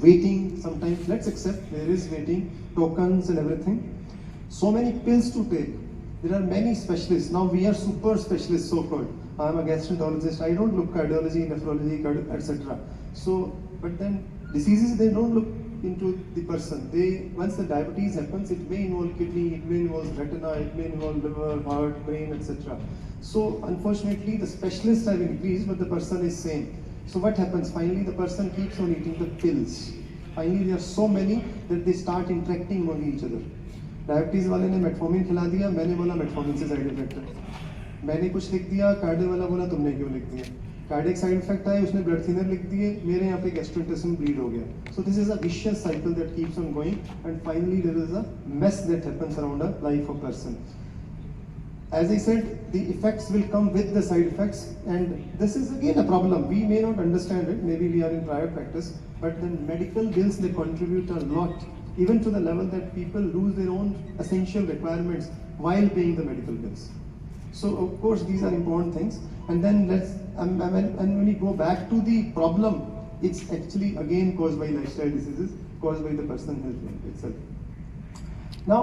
waiting sometimes. Let's accept there is waiting, tokens and everything. So many pills to take. There are many specialists. Now we are super specialists, so-called. I'm a gastroenterologist. I don't look cardiology, nephrology, etc. So, but then diseases, they don't look into the person. They, once the diabetes happens, it may involve kidney, it may involve retina, it may involve liver, heart, brain, etc. So unfortunately, the specialists have increased, but the person is same. So what happens? Finally, the person keeps on eating the pills. Finally, there are so many that they start interacting among each other. Diabetes वाले ने metformin खिला दिया, मैंने बोला metformin से side effect है। मैंने कुछ लिख दिया, कार्डियो वाला बोला तुमने क्यों लिख दिया। कार्डियक साइड इफेक्ट आए, उसने ब्लड थिनर लिख दिए, मेरे यहाँ पे गैस्ट्रोइंटेस्टाइन ब्लीड हो गया। So this is a vicious cycle that keeps on going and finally there is a mess that happens around a life of person. As I said, the effects will come with the side effects, and this is again a problem. We may not understand it, maybe we are in private practice, but the medical bills, they contribute a lot, even to the level that people lose their own essential requirements while paying the medical bills. So of course these are important things, and then and when we go back to the problem, it's actually again caused by lifestyle diseases, caused by the personal health itself. Now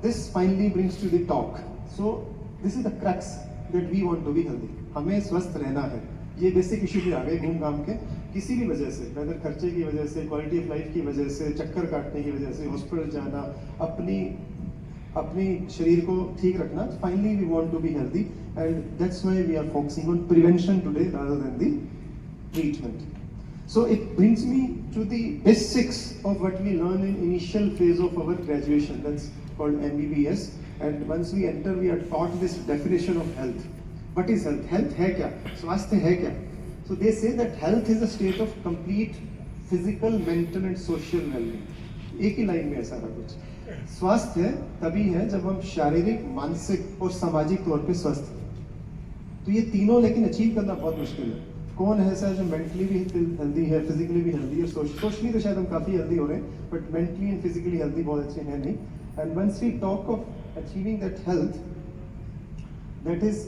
this finally brings to the talk. So this is the crux that we want to be healthy. हमें स्वस्थ रहना है. ये basic issue भी आ गए घूम घाम के किसी भी वजह से, वेदर खर्चे की वजह से, क्वालिटी ऑफ लाइफ की वजह से, चक्कर काटने की वजह से, हॉस्पिटल जाना, अपनी शरीर को ठीक रखना. Finally we want to be healthy, and that's why we are focusing on prevention today rather than the treatment. So it brings me to the basics of what we learn in initial phase of our graduation, that's called MBBS. And once we enter, we are taught this definition of health. What is health? Health है क्या? स्वास्थ्य है क्या? So they say that health is a state of complete physical, mental and social well-being. एक ही line में है सारा कुछ. स्वास्थ्य तभी है जब हम शारीरिक, मानसिक और सामाजिक तौर पे स्वस्थ हैं. तो ये तीनों लेकिन अचीव करना बहुत मुश्किल है. कौन है ऐसा जो मेंटली भी हेल्दी है, फिजिकली भी हेल्दी है, सोशली तो शायद हम काफ़ी हेल्दी हो रहे हैं, but mentally and physically healthy बहुत अच्छे हैं नहीं. And once we talk of achieving that health, that is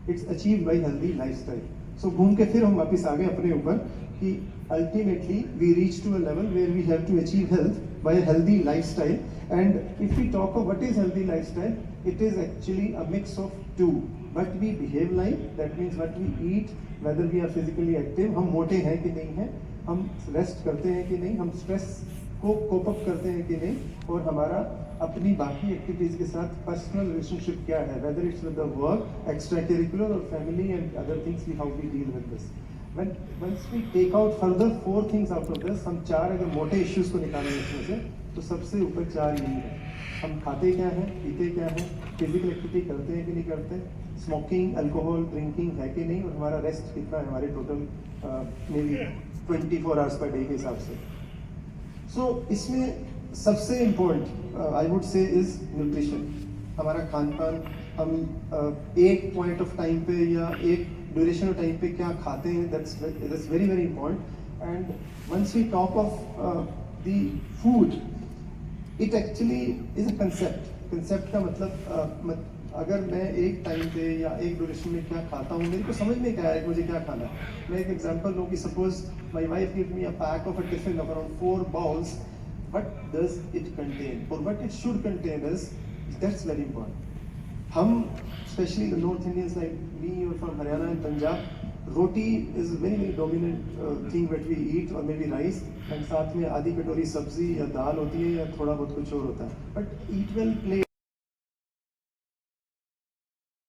it's achieved by healthy lifestyle. So घूम के फिर हम वापस आ गए अपने ऊपर कि ultimately we reach to a level where we have to achieve health by a healthy lifestyle. And if we talk of what is healthy lifestyle, it is actually a mix of two. What we behave like, that means what we eat, whether we are physically active, हम मोटे हैं कि नहीं हैं, हम rest करते हैं कि नहीं, हम स्ट्रेस को कोप अप करते हैं कि नहीं, और हमारा अपनी बाकी एक्टिविटीज के साथ पर्सनल रिलेशनशिप क्या है, whether it's with the work, extracurricular or family and other things, how we deal with this. Once we take out further 4 things out of this, हम 4 अगर मोटे इश्यूज को निकालें इसमें से, तो सबसे ऊपर 4 यही है. हम खाते क्या हैं, पीते क्या हैं, फिजिकल एक्टिविटी करते हैं कि नहीं करते, स्मोकिंग, अल्कोहल, ड्रिंकिंग है कि नहीं, और हमारा रेस्ट कितना है हमारे total may be 24 hours per day के हिसाब से. सो इसमें सबसे important I would say is nutrition. हमारा खान पान, हम एक पॉइंट ऑफ टाइम पे या एक ड्यूरेशन ऑफ टाइम पे क्या खाते हैं, that's very very important. And once we talk of the food, it actually is a concept. Concept का मतलब अगर मैं एक टाइम पे या एक ड्यूरेशन में क्या खाता हूँ, मेरे को समझ में क्या है मुझे क्या खाना है. मैं एक एग्जांपल लूँ कि suppose my wife give me a pack of a tiffin of around 4 bowls. What does it contain और what it should contain is, that's very important. हम specially the north Indians like me और from Haryana and Punjab, roti is very very dominant thing what we eat, और may be rice, and साथ में आधी कटोरी सब्जी या दाल होती है या थोड़ा बहुत कुछ और होता है. But eat well, play